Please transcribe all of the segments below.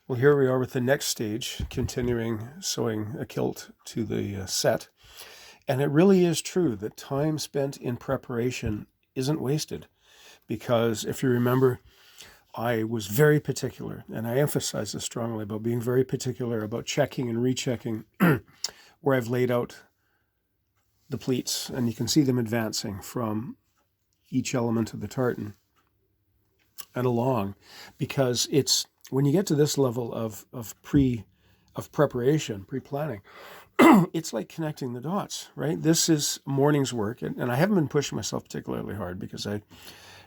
Well, here we are with the next stage, continuing sewing a kilt to the set. And it really is true that time spent in preparation isn't wasted, because if you remember, I was very particular, and I emphasize this strongly about being very particular about checking and rechecking where I've laid out the pleats, and you can see them advancing from each element of the tartan and along, because it's when you get to this level of preparation, pre-planning, it's like connecting the dots, right? This is morning's work, and I haven't been pushing myself particularly hard because I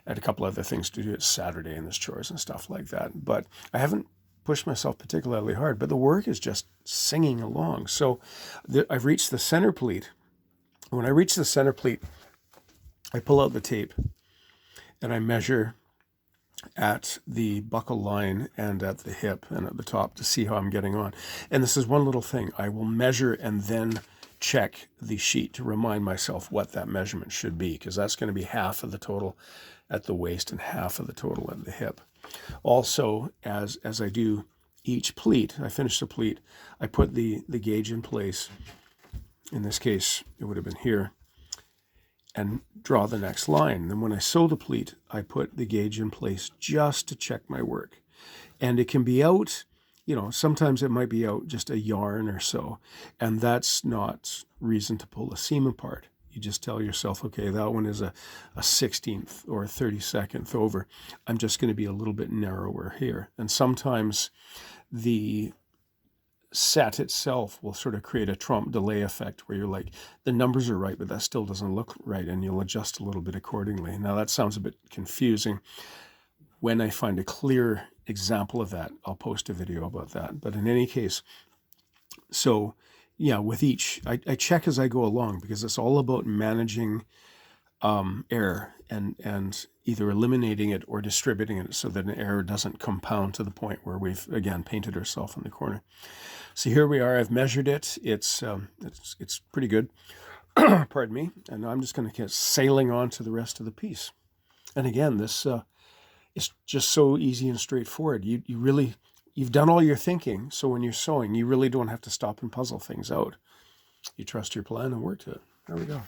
had a couple other things to do. It's Saturday and there's chores and stuff like that, but I haven't pushed myself particularly hard. But the work is just singing along. So I've reached the center pleat. When I reach the center pleat, I pull out the tape and I measure at the buckle line and at the hip and at the top to see how I'm getting on. And this is one little thing. I will measure and then check the sheet to remind myself what that measurement should be, because that's going to be half of the total at the waist and half of the total at the hip. Also, as I do each pleat, I finish the pleat, I put the gauge in place. In this case, it would have been here, and draw the next line. Then when I sew the pleat, I put the gauge in place just to check my work. And it can be out, sometimes it might be out just a yarn or so, and that's not reason to pull a seam apart. You just tell yourself, okay, that one is a 16th or a 32nd over. I'm just going to be a little bit narrower here. And sometimes the set itself will sort of create a trompe delay effect where you're like, the numbers are right, but that still doesn't look right, and you'll adjust a little bit accordingly. Now that sounds a bit confusing. When I find a clear example of that, I'll post a video about that. But in any case, so yeah, with each, I check as I go along, because it's all about managing error and either eliminating it or distributing it so that an error doesn't compound to the point where we've, again, painted ourselves in the corner. So here we are. I've measured it. It's pretty good. Pardon me. And I'm just going to get sailing on to the rest of the piece. And again, this it's just so easy and straightforward. You've done all your thinking, so when you're sewing, you really don't have to stop and puzzle things out. You trust your plan and work to it. There we go.